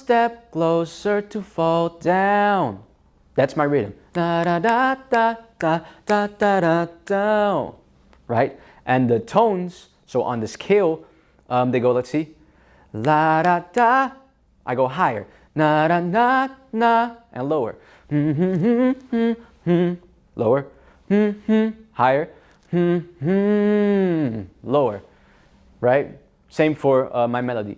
step closer to fall down. That's my rhythm. Da da da da da da da da down. Right? And the tones, so on the scale, they go, let's see. La da da. I go higher. Na da na na and lower. Lower. Higher. Lower. Right? Same for my melody.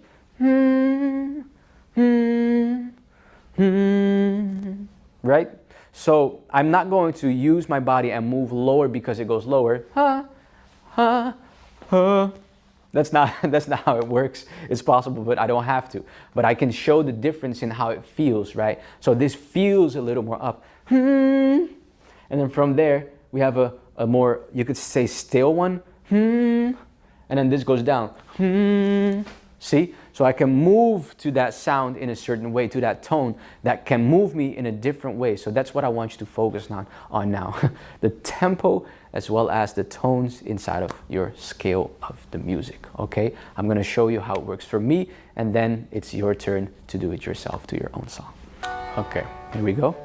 Right? So I'm not going to use my body and move lower because it goes lower. That's not how it works. It's possible, but I don't have to. But I can show the difference in how it feels, right? So this feels a little more up. And then from there, we have a more, you could say, still one. And then this goes down. See? So I can move to that sound in a certain way, to that tone that can move me in a different way. So that's what I want you to focus on now. The tempo as well as the tones inside of your scale of the music, okay? I'm gonna show you how it works for me, and then it's your turn to do it yourself to your own song. Okay, here we go.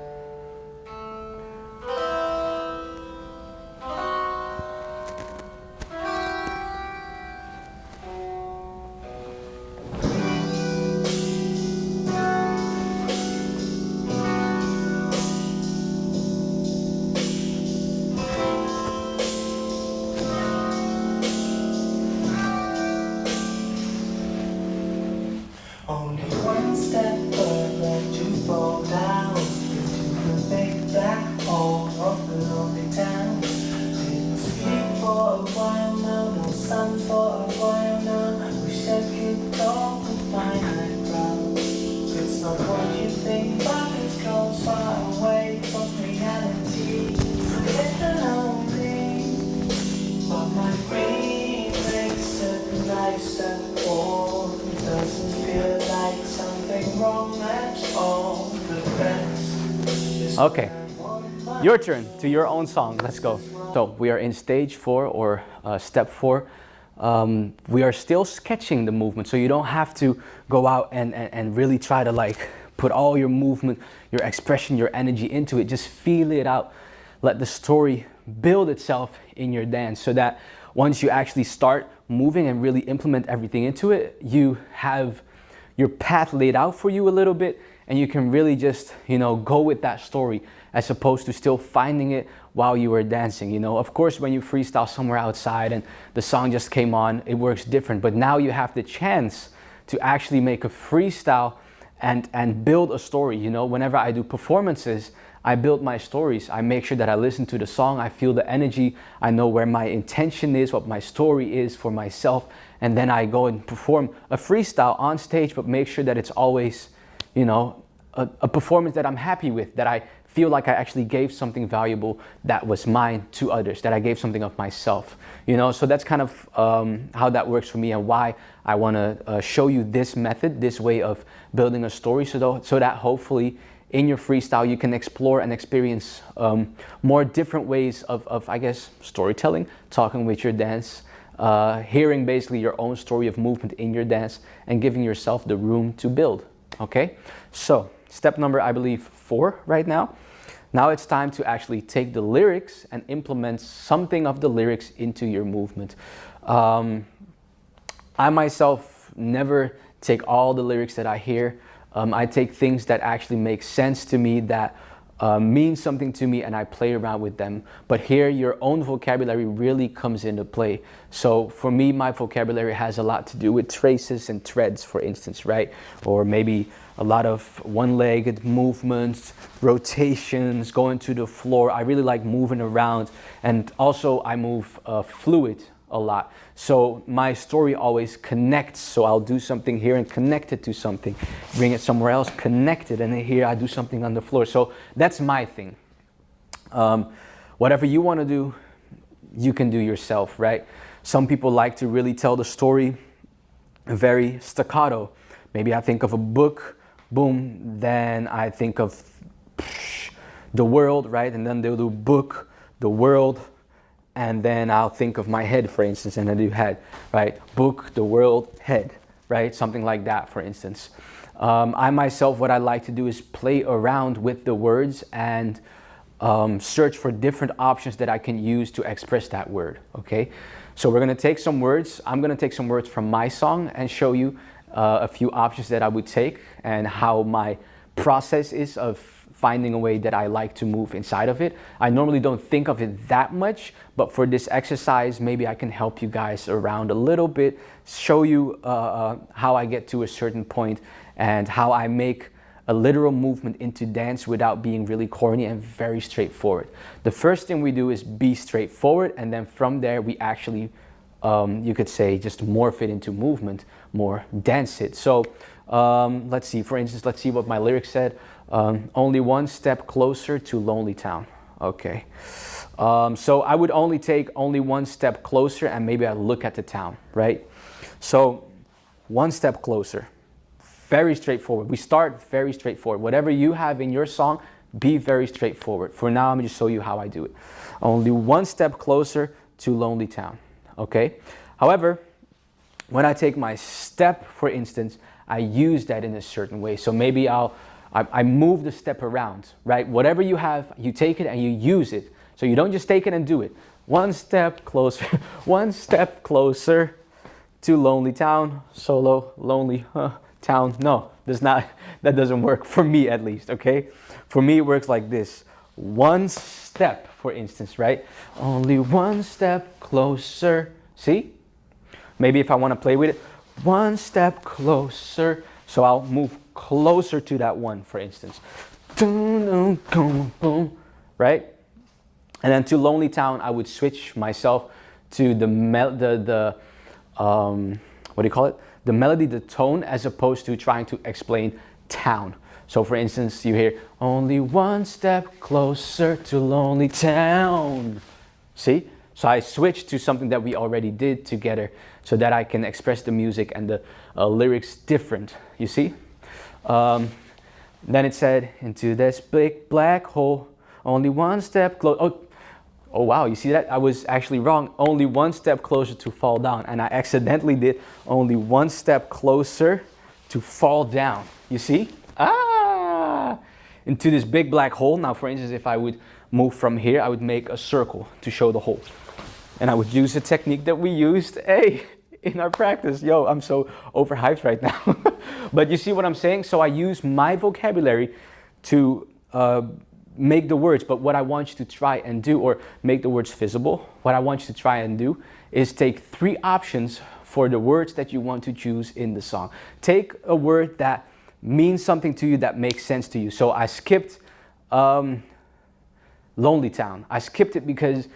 Only one step further to fall down into the big black hole of the lonely town. Didn't sleep for a while now, no sun for a while now. Wish I could talk and find that ground. It's not what you think, but it's close, far away from reality. It's the lonely, but my brain makes it nicer for. Doesn't feel like something wrong at all. The best. Okay, your turn to your own song. Let's go. So we are in stage 4 or step 4. We are still sketching the movement, so you don't have to go out and really try to like put all your movement, your expression, your energy into it. Just feel it out. Let the story build itself in your dance so that once you actually start moving and really implement everything into it, you have your path laid out for you a little bit, and you can really just, you know, go with that story as opposed to still finding it while you were dancing. You know, of course, when you freestyle somewhere outside and the song just came on, it works different. But now you have the chance to actually make a freestyle and build a story. You know, whenever I do performances, I build my stories. I make sure that I listen to the song, I feel the energy, I know where my intention is, what my story is for myself, and then I go and perform a freestyle on stage, but make sure that it's always, you know, a performance that I'm happy with, that I feel like I actually gave something valuable that was mine to others, that I gave something of myself, you know. So that's kind of how that works for me, and why I want to show you this method, this way of building a story, so that hopefully in your freestyle you can explore and experience more different ways of I guess, storytelling, talking with your dance, hearing basically your own story of movement in your dance, and giving yourself the room to build. Okay, so step number, I believe, 4 right now. Now it's time to actually take the lyrics and implement something of the lyrics into your movement. I myself never take all the lyrics that I hear. I take things that actually make sense to me, that mean something to me, and I play around with them. But here, your own vocabulary really comes into play. So for me, my vocabulary has a lot to do with traces and treads, for instance, right? Or maybe a lot of one-legged movements, rotations, going to the floor. I really like moving around, and also I move fluid a lot. So my story always connects. So I'll do something here and connect it to something, bring it somewhere else, connect it, and then here I do something on the floor. So that's my thing. Whatever you want to do, you can do yourself, right? Some people like to really tell the story very staccato. Maybe I think of a book, boom, then I think of the world, right? And then they'll do book, the world, and then I'll think of my head, for instance, and I do head, right? Book, the world, head, right? Something like that, for instance. I myself, what I like to do is play around with the words and search for different options that I can use to express that word, okay? So we're gonna take some words. I'm gonna take some words from my song and show you a few options that I would take and how my process is of finding a way that I like to move inside of it. I normally don't think of it that much, but for this exercise, maybe I can help you guys around a little bit, show you how I get to a certain point and how I make a literal movement into dance without being really corny and very straightforward. The first thing we do is be straightforward, and then from there we actually, you could say, just morph it into movement, more dance it. So let's see, for instance, let's see what my lyrics said. Only one step closer to Lonely Town. Okay. So I would only take only one step closer and maybe I look at the town, right? So one step closer. Very straightforward. We start very straightforward. Whatever you have in your song, be very straightforward. For now, I'm going to show you how I do it. Only one step closer to Lonely Town. Okay. However, when I take my step, for instance, I use that in a certain way. So maybe I move the step around, right? Whatever you have, you take it and you use it. So you don't just take it and do it. One step closer, one step closer to Lonely Town. Solo, lonely town. No, that doesn't work for me at least, okay? For me, it works like this. One step, for instance, right? Only one step closer. See? Maybe if I want to play with it, one step closer. So I'll move closer to that one, for instance. Right? And then to Lonely Town, I would switch myself to the what do you call it? The melody, the tone, as opposed to trying to explain town. So for instance, you hear, only one step closer to Lonely Town. See? So I switched to something that we already did together so that I can express the music and the lyrics different, you see? Then it said, into this big black hole, only one step close. Oh wow, you see that? I was actually wrong. Only one step closer to fall down. And I accidentally did only one step closer to fall down. You see? Into this big black hole. Now, for instance, if I would move from here, I would make a circle to show the hole. And I would use the technique that we used, in our practice. Yo, I'm so overhyped right now. But you see what I'm saying? So I use my vocabulary to make the words, but what I want you to try and do, or make the words visible, what I want you to try and do is take 3 options for the words that you want to choose in the song. Take a word that means something to you, that makes sense to you. So I skipped Lonely Town. I skipped it because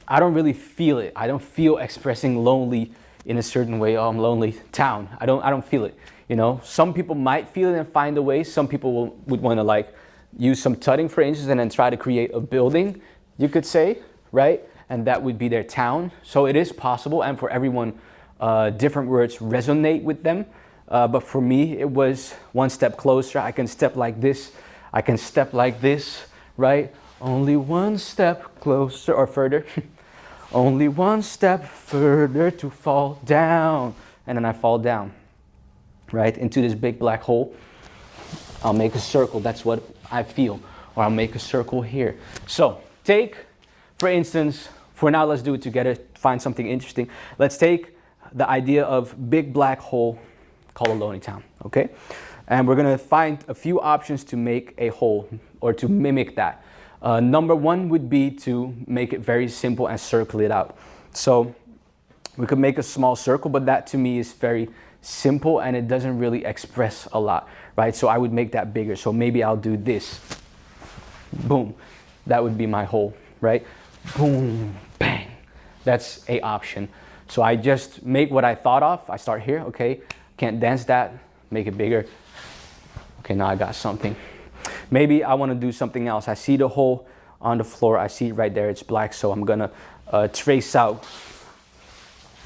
I don't really feel it. I don't feel expressing lonely in a certain way. Oh, I'm lonely town. I don't feel it. You know, some people might feel it and find a way. Some people would want to like use some tutting, for instance, and then try to create a building, you could say, right? And that would be their town. So it is possible, and for everyone, different words resonate with them. But for me, it was one step closer. I can step like this. I can step like this, right? Only one step closer or further. Only one step further to fall down. And then I fall down, right, into this big black hole. I'll make a circle. That's what I feel. Or I'll make a circle here. So take, for instance, for now, let's do it together. Find something interesting. Let's take the idea of big black hole called Lonely Town, okay? And we're gonna find a few options to make a hole or to mimic that. Number 1 would be to make it very simple and circle it out. So we could make a small circle, but that to me is very simple and it doesn't really express a lot, right? So I would make that bigger. So maybe I'll do this. Boom. That would be my hole, right? Boom, bang. That's a option. So I just make what I thought of. I start here, okay? Can't dance that, make it bigger. Okay, now I got something. Maybe I want to do something else. I see the hole on the floor. I see it right there. It's black, so I'm gonna trace out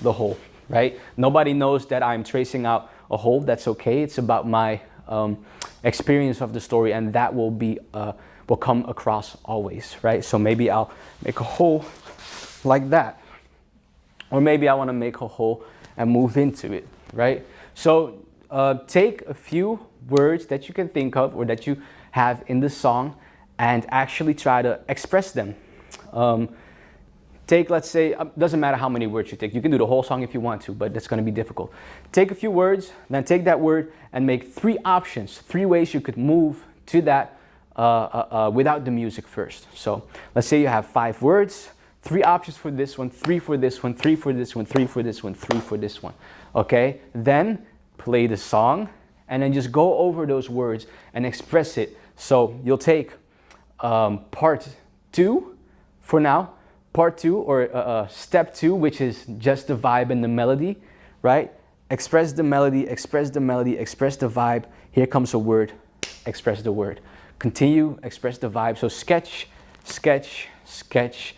the hole, right? Nobody knows that I'm tracing out a hole. That's okay. It's about my experience of the story, and that will be will come across always, right? So maybe I'll make a hole like that, or maybe I want to make a hole and move into it, right? So take a few words that you can think of or that you have in the song and actually try to express them. Take, let's say, doesn't matter how many words you take. You can do the whole song if you want to, but that's going to be difficult. Take a few words, then take that word and make 3 options, 3 ways you could move to that without the music first. So let's say you have 5 words, 3 options for this one, 3 for this one, 3 for this one, 3 for this one, 3 for this one. Okay, then play the song and then just go over those words and express it. So you'll take part 2 for now. Part 2 or step 2, which is just the vibe and the melody, right? Express the melody, express the melody, express the vibe. Here comes a word, express the word. Continue, express the vibe. So sketch, sketch, sketch,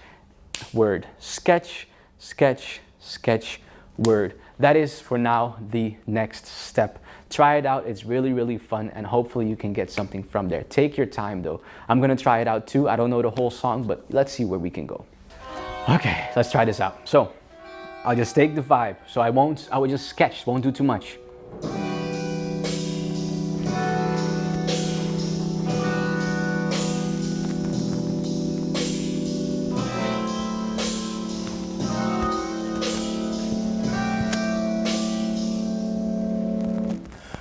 word. Sketch, sketch, sketch, word. That is for now the next step. Try it out, it's really, really fun, and hopefully you can get something from there. Take your time though. I'm gonna try it out too. I don't know the whole song, but let's see where we can go. Okay, let's try this out. So I'll just take the vibe. So I will just sketch, won't do too much.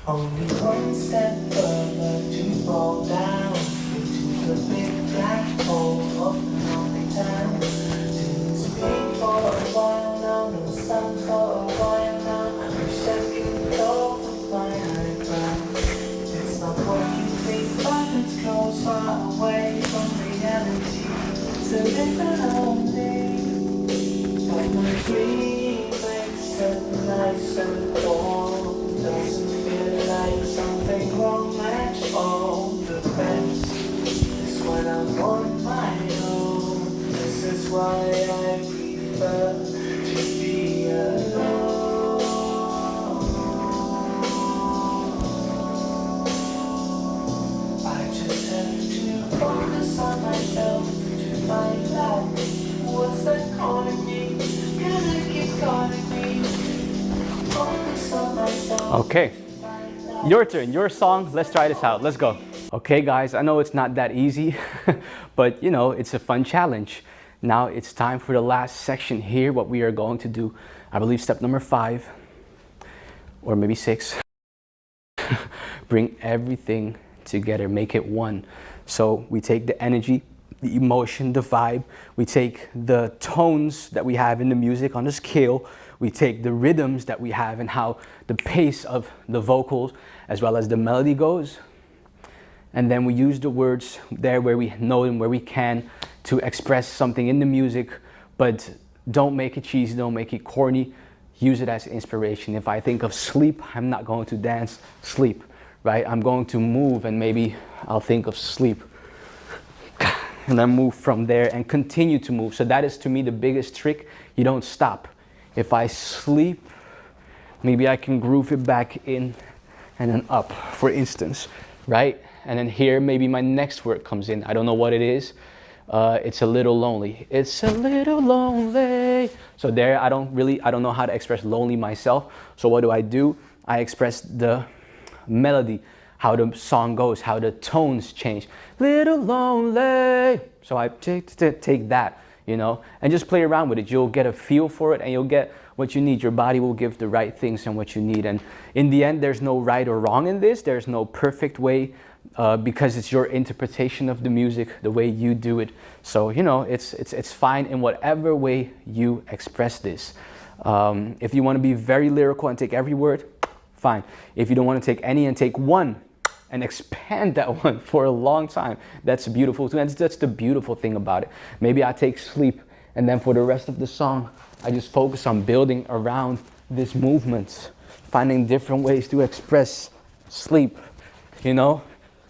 Only one step further to fall down into the big black hole of the lonely town. Didn't speak for a while now, no sun for a while now. I wish I could go with my high ground. It's not what you think, but it's close, far away from reality. So little lonely, but my dream makes it nice and warm. Doesn't feel like something wrong at all. The best is when I'm on my own. This is why I prefer to be alone. I just have to focus on myself to find out what's that calling me. Cause it keeps calling me. Focus on myself. Okay, your turn, your song. Let's try this out. Let's go. Okay, guys, I know it's not that easy, but you know, it's a fun challenge. Now it's time for the last section here. What we are going to do, I believe step number 5 or maybe 6. Bring everything together, make it one. So we take the energy, the emotion, the vibe. We take the tones that we have in the music on the scale. We take the rhythms that we have and how the pace of the vocals as well as the melody goes. And then we use the words there where we know them, where we can, to express something in the music, but don't make it cheesy, don't make it corny. Use it as inspiration. If I think of sleep, I'm not going to dance sleep, right? I'm going to move and maybe I'll think of sleep. And then move from there and continue to move. So that is to me the biggest trick. You don't stop. If I sleep, maybe I can groove it back in and then up, for instance, right? And then here, maybe my next word comes in. I don't know what it is. It's a little lonely. It's a little lonely. So there, I don't know how to express lonely myself. So what do? I express the melody, how the song goes, how the tones change. Little lonely. So I take that, you know, and just play around with it. You'll get a feel for it and you'll get what you need. Your body will give the right things and what you need. And in the end, there's no right or wrong in this. There's no perfect way because it's your interpretation of the music, the way you do it. So, you know, it's fine in whatever way you express this. If you want to be very lyrical and take every word, fine. If you don't want to take any and take one and expand that one for a long time, that's beautiful too. And that's the beautiful thing about it. Maybe I take sleep and then for the rest of the song, I just focus on building around this movement, finding different ways to express sleep, you know?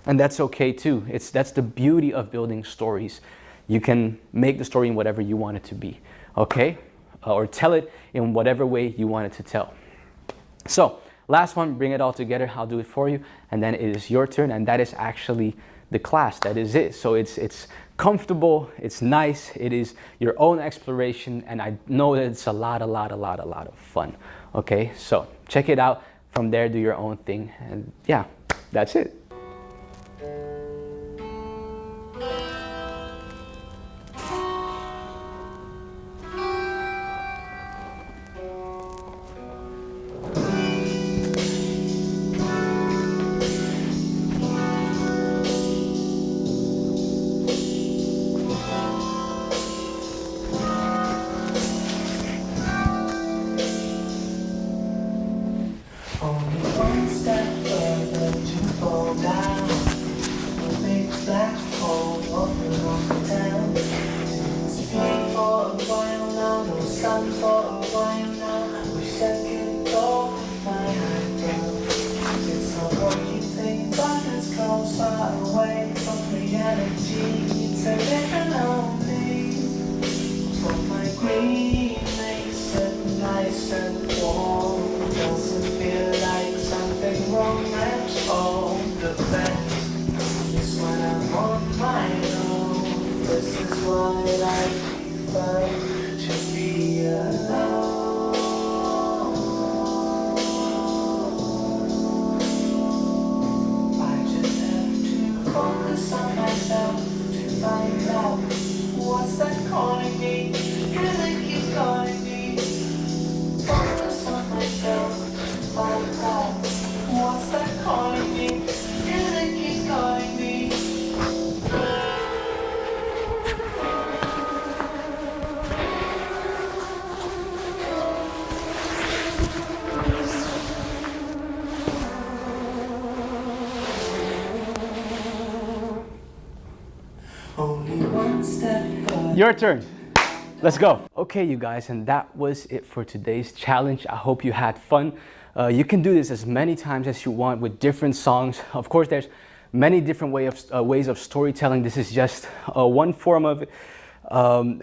And that's okay too. That's the beauty of building stories. You can make the story in whatever you want it to be, okay? Or tell it in whatever way you want it to tell. So, last one, bring it all together. I'll do it for you. And then it is your turn. And that is actually the class. That is it. So it's comfortable. It's nice. It is your own exploration. And I know that it's a lot of fun. Okay, so check it out. From there, do your own thing. And yeah, That's it. Only one step further to fall down. A big black hole open on the town. It's been for a while now, no sun for a while now. Wish I could go with my eyebrows. It's not what you think, but it's close, far away from reality. It's a little lonely. But my green makes it nice and warm. Doesn't feel like something wrong at all. The best is when I'm on my own. This is why I prefer to be alone. I just have to focus on myself to find out what's that calling me. 'Cause it keeps calling me. Focus on myself to find out what's that calling me. 'Cause it keeps calling me. Only one step further. Your turn. Let's go. Okay, you guys, and that was it for today's challenge. I hope you had fun. You can do this as many times as you want with different songs. Of course, there's many different ways of storytelling. This is just one form of it. And